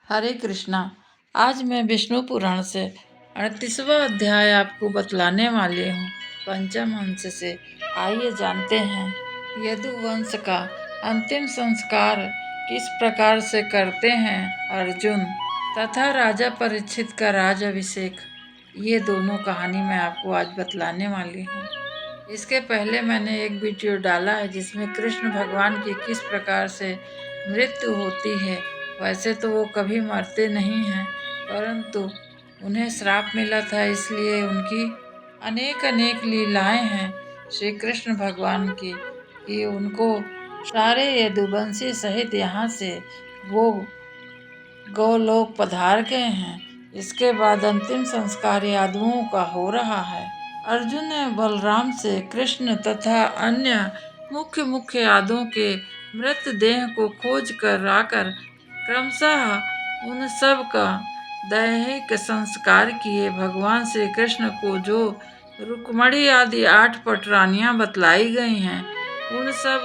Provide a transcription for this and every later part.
हरे कृष्णा। आज मैं विष्णु पुराण से 38वां अध्याय आपको बतलाने वाली हूँ, पंचम अंश से। आइए जानते हैं यदुवंश का अंतिम संस्कार किस प्रकार से करते हैं अर्जुन, तथा राजा परीक्षित का राज अभिषेक। ये दोनों कहानी मैं आपको आज बतलाने वाली हूँ। इसके पहले मैंने एक वीडियो डाला है जिसमें कृष्ण भगवान की किस प्रकार से मृत्यु होती है। वैसे तो वो कभी मरते नहीं हैं, परंतु उन्हें श्राप मिला था, इसलिए उनकी अनेक अनेक लीलाएं हैं श्री कृष्ण भगवान की कि उनको सारे यदुवंशी सहित यहाँ से वो गोलोक पधार गए हैं। इसके बाद अंतिम संस्कार यादवों का हो रहा है। अर्जुन ने बलराम से कृष्ण तथा अन्य मुख्य मुख्य यादवों के मृतदेह को खोज कर आकर क्रमशः उन सब का दैहिक संस्कार किए। भगवान श्री कृष्ण को जो रुक्मणी आदि 8 पटरानियां बतलाई गई हैं, उन सब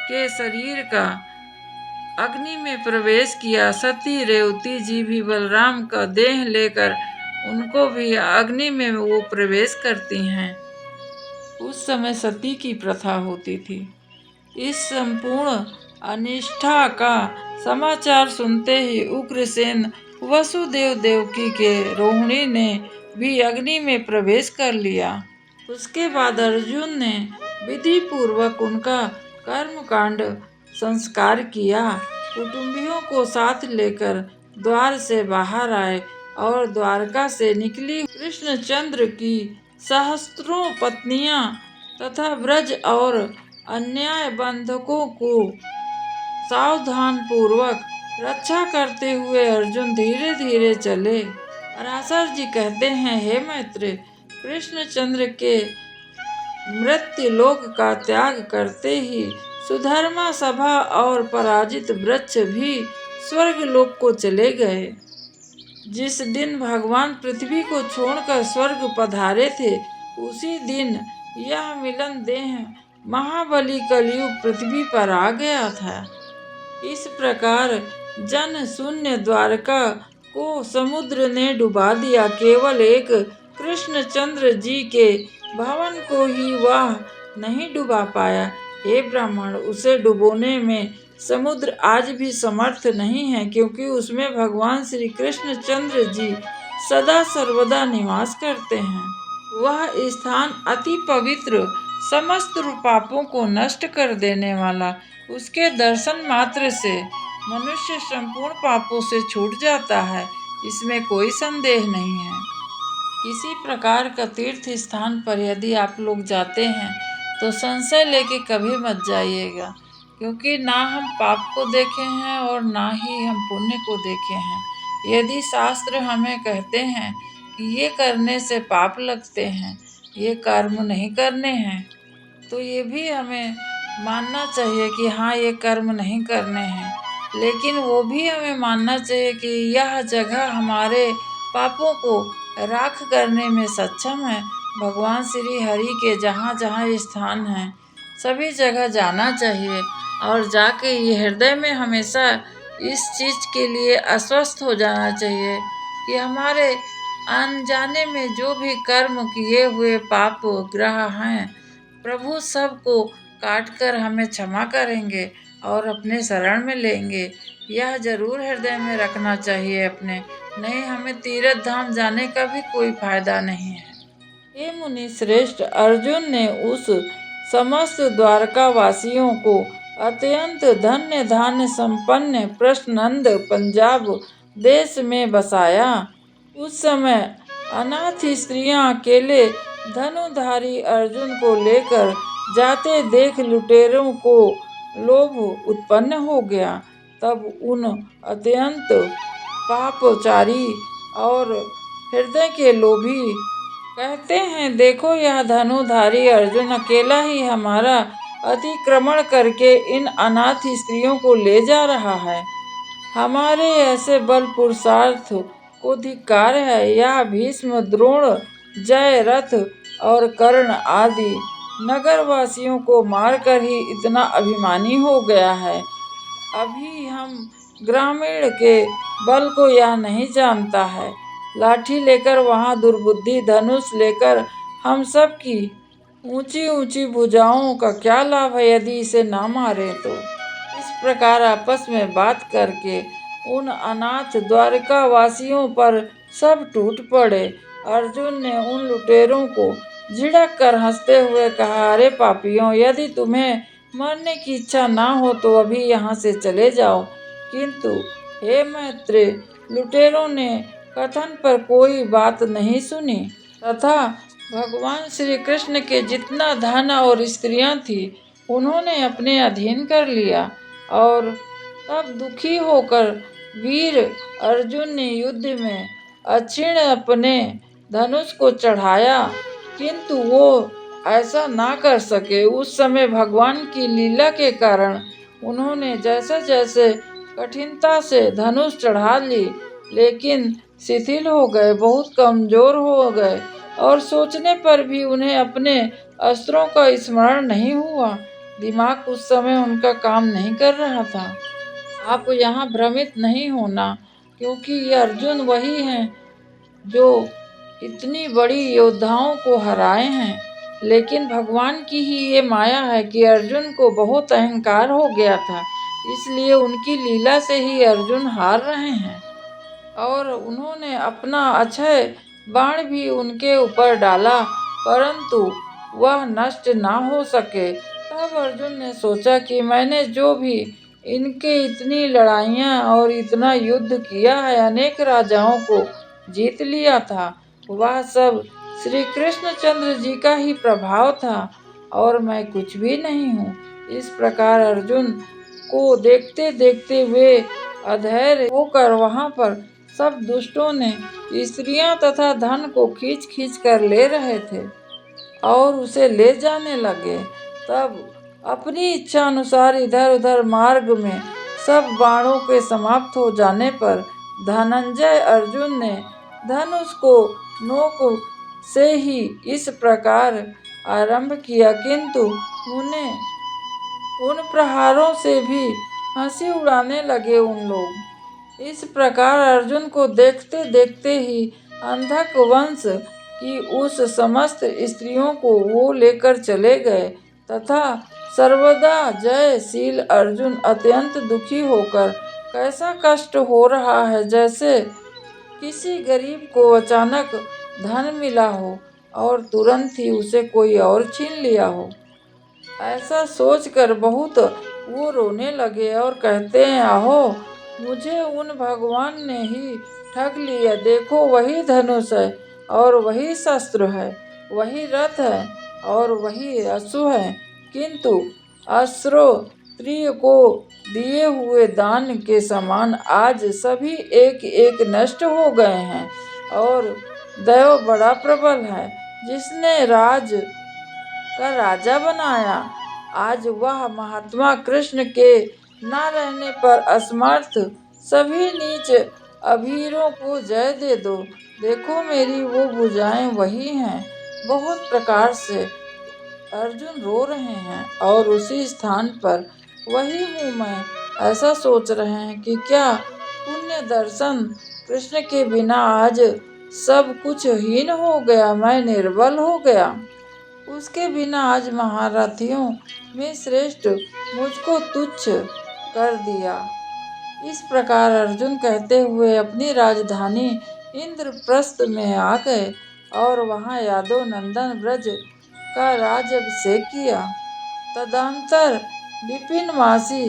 के शरीर का अग्नि में प्रवेश किया। सती रेवती जी भी बलराम का देह लेकर उनको भी अग्नि में वो प्रवेश करती हैं। उस समय सती की प्रथा होती थी। इस संपूर्ण अनिष्ठा का समाचार सुनते ही उग्रसेन वसुदेव देवकी के रोहिणी ने भी अग्नि में प्रवेश कर लिया। उसके बाद अर्जुन ने विधि पूर्वक उनका कर्मकांड संस्कार किया। कुटुंबियों को साथ लेकर द्वार से बाहर आए और द्वारका से निकली कृष्णचंद्र की सहस्त्रों पत्नियां तथा ब्रज और अन्याय बंधकों को सावधान पूर्वक रक्षा करते हुए अर्जुन धीरे धीरे चले। पराशर जी कहते हैं, हे मैत्रेय, कृष्णचंद्र के मृत्युलोक का त्याग करते ही सुधर्मा सभा और पराजित वृक्ष भी स्वर्गलोक को चले गए। जिस दिन भगवान पृथ्वी को छोड़कर स्वर्ग पधारे थे, उसी दिन यह मिलन देह महाबली कलयुग पृथ्वी पर आ गया था। इस प्रकार जन शून्य द्वारका को समुद्र ने डुबा दिया। केवल एक कृष्णचंद्र जी के भवन को ही वह नहीं डुबा पाया। हे ब्राह्मण, उसे डुबोने में समुद्र आज भी समर्थ नहीं है, क्योंकि उसमें भगवान श्री कृष्णचंद्र जी सदा सर्वदा निवास करते हैं। वह स्थान अति पवित्र, समस्त पापों को नष्ट कर देने वाला। उसके दर्शन मात्र से मनुष्य संपूर्ण पापों से छूट जाता है, इसमें कोई संदेह नहीं है। किसी प्रकार का तीर्थ स्थान पर यदि आप लोग जाते हैं तो संशय लेके कभी मत जाइएगा, क्योंकि ना हम पाप को देखे हैं और ना ही हम पुण्य को देखे हैं। यदि शास्त्र हमें कहते हैं कि ये करने से पाप लगते हैं, ये कर्म नहीं करने हैं, तो ये भी हमें मानना चाहिए कि हाँ, ये कर्म नहीं करने हैं। लेकिन वो भी हमें मानना चाहिए कि यह जगह हमारे पापों को राख करने में सक्षम है। भगवान श्री हरि के जहाँ जहाँ स्थान हैं, सभी जगह जाना चाहिए और जाके ये हृदय में हमेशा इस चीज़ के लिए आश्वस्त हो जाना चाहिए कि हमारे अनजाने में जो भी कर्म किए हुए पाप ग्रह हैं, प्रभु सबको काट कर हमें क्षमा करेंगे और अपने शरण में लेंगे। यह जरूर हृदय में रखना चाहिए अपने, नहीं हमें तीर्थ धाम जाने का भी कोई फायदा नहीं है। हे मुनि श्रेष्ठ, अर्जुन ने उस समस्त द्वारका वासियों को अत्यंत धन्य धान्य संपन्न प्रश्नंद पंजाब देश में बसाया। उस समय अनाथ स्त्रियां अकेले धनुधारी अर्जुन को लेकर जाते देख लुटेरों को लोभ उत्पन्न हो गया। तब उन अत्यंत पापचारी और हृदय के लोभी कहते हैं, देखो यह धनुधारी अर्जुन अकेला ही हमारा अतिक्रमण करके इन अनाथ स्त्रियों को ले जा रहा है। हमारे ऐसे बल पुरुषार्थ को धिक्कार है। यह भीष्म, द्रोण, जय, रथ और कर्ण आदि नगरवासियों को मारकर ही इतना अभिमानी हो गया है। अभी हम ग्रामीण के बल को यह नहीं जानता है। लाठी लेकर वहाँ दुर्बुद्धि, धनुष लेकर हम सब की ऊंची ऊंची भुजाओं का क्या लाभ है यदि इसे ना मारे तो। इस प्रकार आपस में बात करके उन अनाथ द्वारका वासियों पर सब टूट पड़े। अर्जुन ने उन लुटेरों को झिड़क कर हंसते हुए कहा, अरे पापियों, यदि तुम्हें मरने की इच्छा ना हो तो अभी यहाँ से चले जाओ। किंतु हे मैत्रेय, लुटेरों ने कथन पर कोई बात नहीं सुनी तथा भगवान श्री कृष्ण के जितना धन और स्त्रियां थी उन्होंने अपने अधीन कर लिया। और तब दुखी होकर वीर अर्जुन ने युद्ध में अक्षीण अपने धनुष को चढ़ाया, किंतु वो ऐसा ना कर सके। उस समय भगवान की लीला के कारण उन्होंने जैसे जैसे कठिनता से धनुष चढ़ा ली, लेकिन शिथिल हो गए, बहुत कमजोर हो गए और सोचने पर भी उन्हें अपने अस्त्रों का स्मरण नहीं हुआ। दिमाग उस समय उनका काम नहीं कर रहा था। आप यहाँ भ्रमित नहीं होना, क्योंकि ये अर्जुन वही हैं जो इतनी बड़ी योद्धाओं को हराए हैं। लेकिन भगवान की ही ये माया है कि अर्जुन को बहुत अहंकार हो गया था, इसलिए उनकी लीला से ही अर्जुन हार रहे हैं। और उन्होंने अपना अक्षय बाण भी उनके ऊपर डाला, परंतु वह नष्ट ना हो सके। तब अर्जुन ने सोचा कि मैंने जो भी इनके इतनी लड़ाइयाँ और इतना युद्ध किया है, अनेक राजाओं को जीत लिया था, वह सब श्री कृष्णचंद्र जी का ही प्रभाव था और मैं कुछ भी नहीं हूँ। इस प्रकार अर्जुन को देखते देखते वे अधैर्य होकर वहाँ पर सब दुष्टों ने स्त्रियां तथा धन को खींच खींच कर ले रहे थे और उसे ले जाने लगे। तब अपनी इच्छा अनुसार इधर उधर मार्ग में सब बाणों के समाप्त हो जाने पर धनंजय अर्जुन ने धनुष को नोक से ही इस प्रकार आरंभ किया, किंतु उन्हें उन प्रहारों से भी हंसी उड़ाने लगे उन लोग। इस प्रकार अर्जुन को देखते देखते ही अंधक वंश की उस समस्त स्त्रियों को वो लेकर चले गए तथा सर्वदा जयशील अर्जुन अत्यंत दुखी होकर, कैसा कष्ट हो रहा है जैसे किसी गरीब को अचानक धन मिला हो और तुरंत ही उसे कोई और छीन लिया हो, ऐसा सोचकर बहुत वो रोने लगे और कहते हैं, आहो, मुझे उन भगवान ने ही ठग लिया। देखो, वही धनुष है और वही शस्त्र है, वही रथ है और वही अश्व है, किंतु अश्रो प्रिय को दिए हुए दान के समान आज सभी एक एक नष्ट हो गए हैं। और दैव बड़ा प्रबल है, जिसने राज का राजा बनाया, आज वह महात्मा कृष्ण के न रहने पर असमर्थ सभी नीच अभीरों को जय दे दो। देखो, मेरी वो भुजाएं वही हैं। बहुत प्रकार से अर्जुन रो रहे हैं और उसी स्थान पर वही हूँ मैं, ऐसा सोच रहे हैं कि क्या पुण्य दर्शन कृष्ण के बिना आज सब कुछ हीन हो गया, मैं निर्बल हो गया। उसके बिना आज महारथियों में श्रेष्ठ मुझको तुच्छ कर दिया। इस प्रकार अर्जुन कहते हुए अपनी राजधानी इंद्रप्रस्थ में आ गए और वहाँ यादव नंदन ब्रज का राज्याभिषेक किया। तदंतर विपिनवासी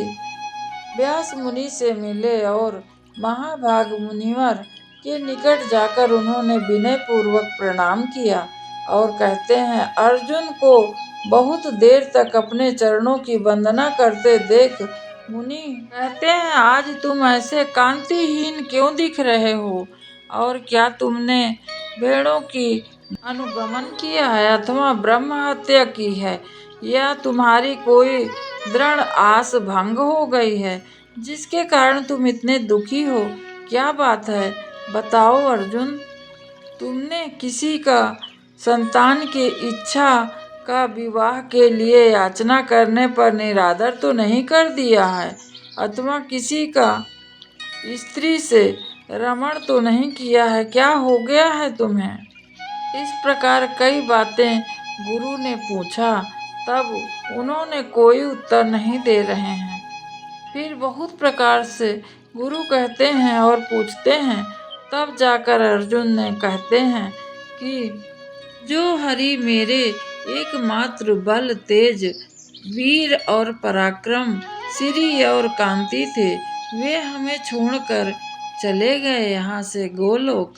व्यास मुनि से मिले और महाभाग मुनिवर के निकट जाकर उन्होंने विनय पूर्वक प्रणाम किया और कहते हैं, अर्जुन को बहुत देर तक अपने चरणों की वंदना करते देख मुनि कहते हैं, आज तुम ऐसे कांतिहीन क्यों दिख रहे हो और क्या तुमने भेड़ों की अनुगमन किया है अथवा ब्रह्म हत्या की है, या तुम्हारी कोई दृढ़ आस भंग हो गई है जिसके कारण तुम इतने दुखी हो? क्या बात है, बताओ अर्जुन। तुमने किसी का संतान की इच्छा का विवाह के लिए याचना करने पर निरादर तो नहीं कर दिया है, अथवा किसी का स्त्री से रमण तो नहीं किया है, क्या हो गया है तुम्हें? इस प्रकार कई बातें गुरु ने पूछा, तब उन्होंने कोई उत्तर नहीं दे रहे हैं। फिर बहुत प्रकार से गुरु कहते हैं और पूछते हैं, तब जाकर अर्जुन ने कहते हैं कि जो हरि मेरे एकमात्र बल, तेज, वीर और पराक्रम, श्री और कांति थे, वे हमें छोड़कर चले गए यहाँ से गोलोक।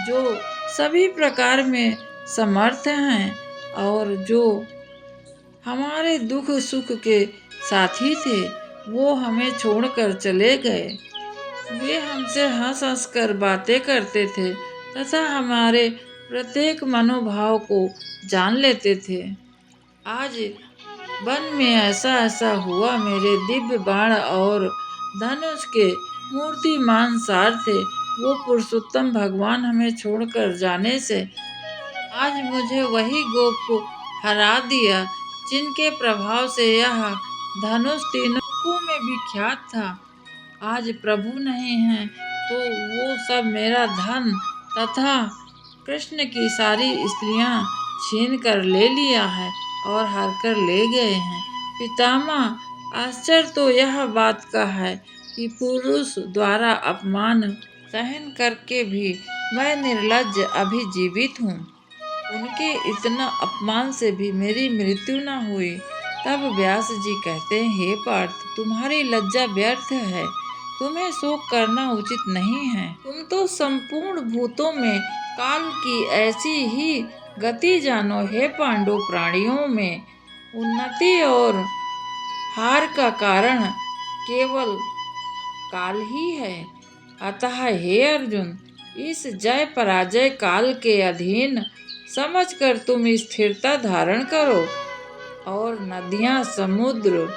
जो सभी प्रकार में समर्थ हैं और जो हमारे दुख सुख के साथी थे, वो हमें छोड़कर चले गए। वे हमसे हंस हंस कर बातें करते थे तथा हमारे प्रत्येक मनोभाव को जान लेते थे। आज वन में ऐसा ऐसा हुआ, मेरे दिव्य बाण और धनुष के मूर्तिमान सार थे, वो पुरुषोत्तम भगवान हमें छोड़कर जाने से आज मुझे वही गोप हरा दिया, जिनके प्रभाव से यह धनुष तीनों लोकों में विख्यात था। आज प्रभु नहीं है तो वो सब मेरा धन तथा कृष्ण की सारी स्त्रियां छीन कर ले लिया है और हर कर ले गए हैं। पितामह, आश्चर्य तो यह बात का है कि पुरुष द्वारा अपमान सहन करके भी मैं निर्लज्ज अभी जीवित हूँ। उनके इतना अपमान से भी मेरी मृत्यु न हुई। तब व्यास जी कहते हैं, हे पार्थ, तुम्हारी लज्जा व्यर्थ है, तुम्हें शोक करना उचित नहीं है। तुम तो संपूर्ण भूतों में काल की ऐसी ही गति जानो। हे पांडु, प्राणियों में उन्नति और हार का कारण केवल काल ही है। अतः हे अर्जुन, इस जय पराजय काल के अधीन समझकर तुम स्थिरता धारण करो और नदियां, समुद्र,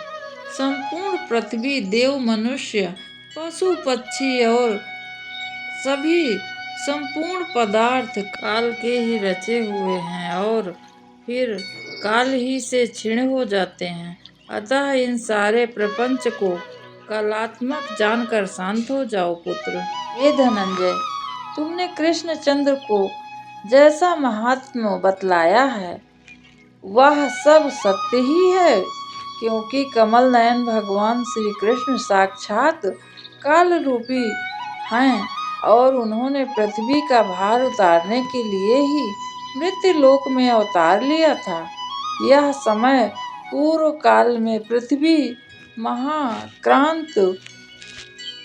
संपूर्ण पृथ्वी, देव, मनुष्य, पशु, पक्षी और सभी संपूर्ण पदार्थ काल के ही रचे हुए हैं और फिर काल ही से क्षीण हो जाते हैं। अतः इन सारे प्रपंच को कालात्मक जानकर शांत हो जाओ पुत्र। हे धनंजय, तुमने कृष्णचंद्र को जैसा महात्म्य बतलाया है वह सब सत्य ही है, क्योंकि कमल नयन भगवान श्री कृष्ण साक्षात काल रूपी हैं और उन्होंने पृथ्वी का भार उतारने के लिए ही मृत्यु लोक में अवतार लिया था। यह समय पूर्व काल में पृथ्वी महाक्रांत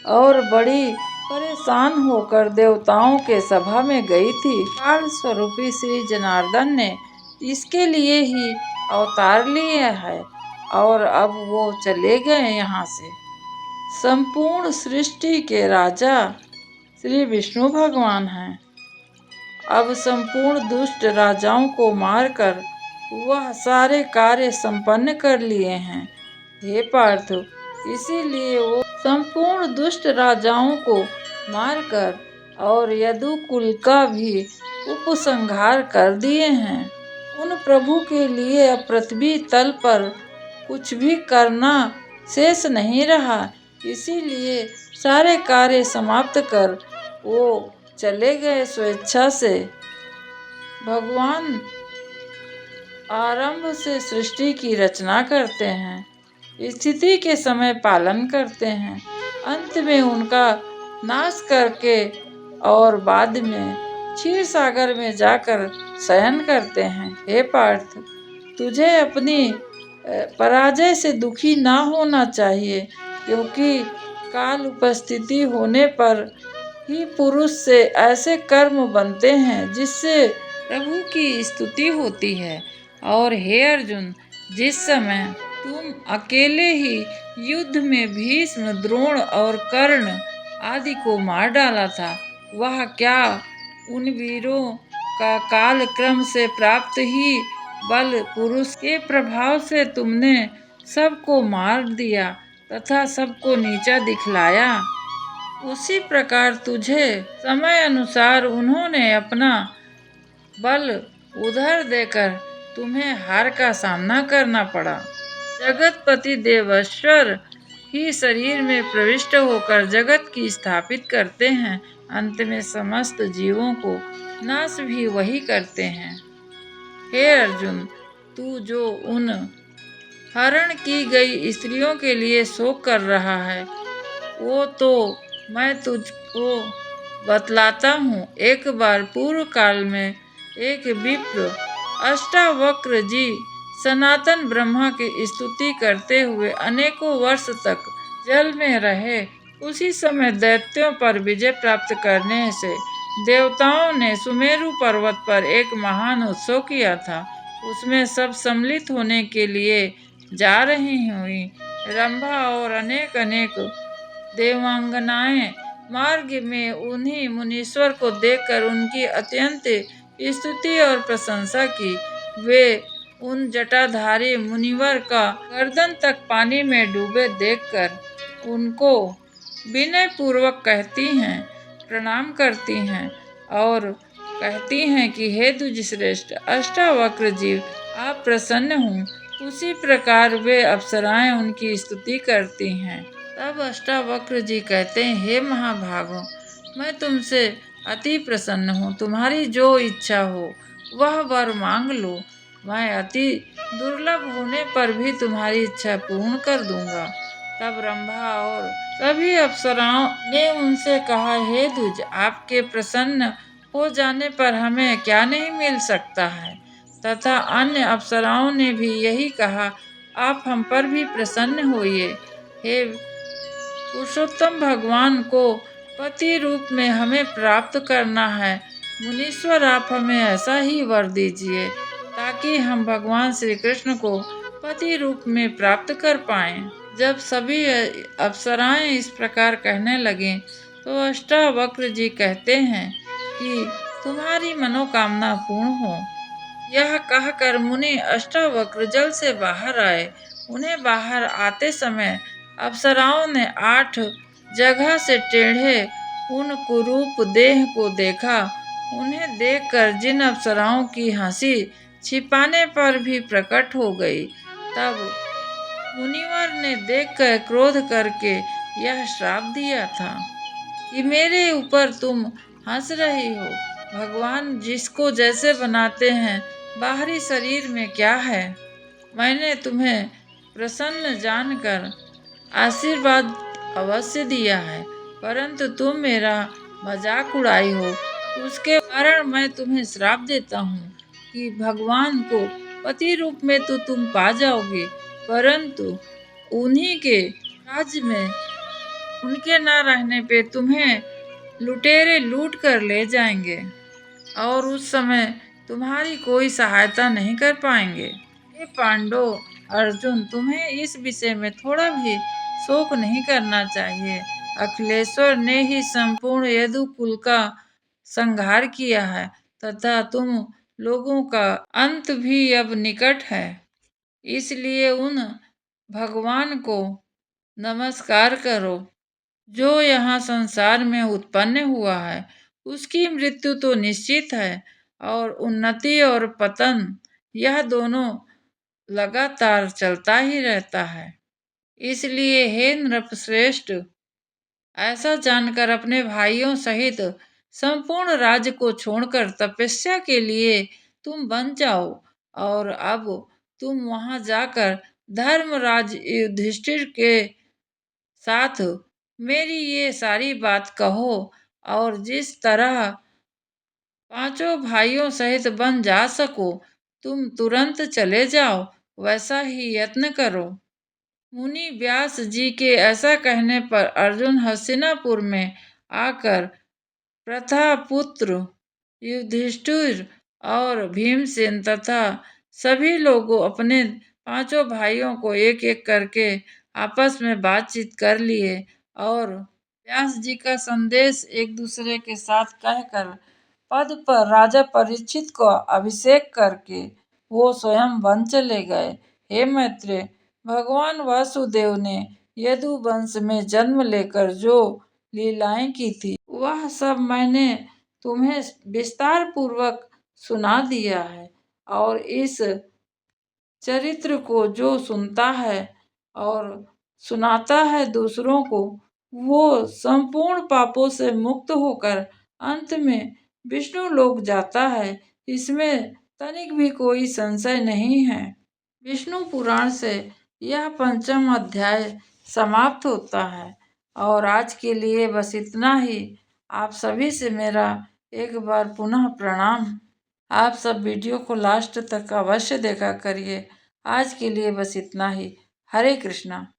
और बड़ी परेशान होकर देवताओं के सभा में गई थी। काल स्वरूपी श्री जनार्दन ने इसके लिए ही अवतार लिया है और अब वो चले गए यहाँ से। संपूर्ण सृष्टि के राजा श्री विष्णु भगवान हैं। अब संपूर्ण दुष्ट राजाओं को मारकर वह सारे कार्य संपन्न कर लिए हैं। हे पार्थ, इसीलिए वो संपूर्ण दुष्ट राजाओं को मारकर और यदुकुल का भी उपसंहार कर दिए हैं। उन प्रभु के लिए अब पृथ्वी तल पर कुछ भी करना शेष नहीं रहा, इसीलिए सारे कार्य समाप्त कर वो चले गए स्वेच्छा से। भगवान आरंभ से सृष्टि की रचना करते हैं, स्थिति के समय पालन करते हैं, अंत में उनका नाश करके और बाद में क्षीर सागर में जाकर शयन करते हैं। हे पार्थ, तुझे अपनी पराजय से दुखी ना होना चाहिए, क्योंकि काल उपस्थिति होने पर ही पुरुष से ऐसे कर्म बनते हैं जिससे प्रभु की स्तुति होती है। और हे अर्जुन, जिस समय तुम अकेले ही युद्ध में भीष्म, द्रोण और कर्ण आदि को मार डाला था, वह क्या उन वीरों का काल क्रम से प्राप्त ही बल पुरुष के प्रभाव से तुमने सबको मार दिया तथा सबको नीचा दिखलाया? उसी प्रकार तुझे समय अनुसार उन्होंने अपना बल उधर देकर तुम्हें हार का सामना करना पड़ा। जगतपति देवेश्वर ही शरीर में प्रविष्ट होकर जगत की स्थापित करते हैं। अंत में समस्त जीवों को नाश भी वही करते हैं। हे अर्जुन, तू जो उन हरण की गई स्त्रियों के लिए शोक कर रहा है, वो तो मैं तुझको बतलाता हूँ। एक बार पूर्व काल में एक विप्र अष्टावक्र जी सनातन ब्रह्मा की स्तुति करते हुए अनेकों वर्ष तक जल में रहे। उसी समय दैत्यों पर विजय प्राप्त करने से देवताओं ने सुमेरु पर्वत पर एक महान उत्सव किया था। उसमें सब सम्मिलित होने के लिए जा रही हुई रंभा और अनेक अनेक देवांगनाएं मार्ग में उन्हीं मुनीश्वर को देखकर उनकी अत्यंत स्तुति और प्रशंसा की। वे उन जटाधारी मुनिवर का गर्दन तक पानी में डूबे देखकर उनको विनय पूर्वक कहती हैं, प्रणाम करती हैं और कहती हैं कि हे द्विजश्रेष्ठ अष्टावक्र जीव, आप प्रसन्न हों। उसी प्रकार वे अप्सराएं उनकी स्तुति करती हैं। तब अष्टावक्र जी कहते हैं, हे महाभागों, मैं तुमसे अति प्रसन्न हूँ। तुम्हारी जो इच्छा हो वह वर मांग लो। मैं अति दुर्लभ होने पर भी तुम्हारी इच्छा पूर्ण कर दूंगा। तब रंभा और सभी अप्सराओं ने उनसे कहा, हे द्विज, आपके प्रसन्न हो जाने पर हमें क्या नहीं मिल सकता है। तथा अन्य अप्सराओं ने भी यही कहा, आप हम पर भी प्रसन्न होइए। हे पुरुषोत्तम भगवान को पति रूप में हमें प्राप्त करना है। मुनीश्वर, आप हमें ऐसा ही वर दीजिए ताकि हम भगवान श्री कृष्ण को पति रूप में प्राप्त कर पाएं। जब सभी अप्सराएं इस प्रकार कहने लगे तो अष्टावक्र जी कहते हैं कि तुम्हारी मनोकामना पूर्ण हो। यह कहकर मुनि अष्टावक्र जल से बाहर आए। उन्हें बाहर आते समय अप्सराओं ने 8 जगह से टेढ़े उन कुरूप देह को देखा। उन्हें देखकर जिन अप्सराओं की हंसी छिपाने पर भी प्रकट हो गई। तब मुनिवर ने देखकर क्रोध करके यह श्राप दिया था कि मेरे ऊपर तुम हंस रही हो। भगवान जिसको जैसे बनाते हैं, बाहरी शरीर में क्या है। मैंने तुम्हें प्रसन्न जानकर आशीर्वाद अवश्य दिया है, परंतु तुम मेरा मजाक उड़ाई हो। उसके कारण मैं तुम्हें श्राप देता हूँ कि भगवान को पति रूप में तो तुम पा जाओगे, परंतु उन्हीं के राज्य में उनके न रहने पे तुम्हें लुटेरे लूट कर ले जाएंगे और उस समय तुम्हारी कोई सहायता नहीं कर पाएंगे। हे पांडव, अर्जुन, तुम्हें इस विषय में थोड़ा भी शोक नहीं करना चाहिए। अखिलेश्वर ने ही संपूर्ण यदु कुल का संहार किया है तथा तुम लोगों का अंत भी अब निकट है। इसलिए उन भगवान को नमस्कार करो जो यहाँ संसार में उत्पन्न हुआ है। उसकी मृत्यु तो निश्चित है और उन्नति और पतन यह दोनों लगातार चलता ही रहता है। इसलिए हे नृपश्रेष्ठ, ऐसा जानकर अपने भाइयों सहित संपूर्ण राज्य को छोड़कर तपस्या के लिए तुम बन जाओ और अब तुम वहां जाकर धर्मराज युधिष्ठिर के साथ मेरी ये सारी बात कहो और जिस तरह पांचों भाइयों सहित बन जा सको तुम तुरंत चले जाओ, वैसा ही यत्न करो। मुनि व्यास जी के ऐसा कहने पर अर्जुन हस्तिनापुर में आकर प्रथापुत्र युधिष्ठिर और भीमसेन तथा सभी लोगों अपने पांचों भाइयों को एक एक करके आपस में बातचीत कर लिए और व्यास जी का संदेश एक दूसरे के साथ कहकर पद पर राजा परीक्षित को अभिषेक करके वो स्वयं वन चले गए। हे मैत्रेय, भगवान वासुदेव ने यदु वंश में जन्म लेकर जो लीलाएं की थी वह सब मैंने तुम्हें विस्तार पूर्वक सुना दिया है और इस चरित्र को जो सुनता है और सुनाता है दूसरों को, वो संपूर्ण पापों से मुक्त होकर अंत में विष्णु लोक जाता है, इसमें तनिक भी कोई संशय नहीं है। विष्णु पुराण से यह पंचम अध्याय समाप्त होता है और आज के लिए बस इतना ही। आप सभी से मेरा एक बार पुनः प्रणाम। आप सब वीडियो को लास्ट तक अवश्य देखा करिए। आज के लिए बस इतना ही। हरे कृष्णा।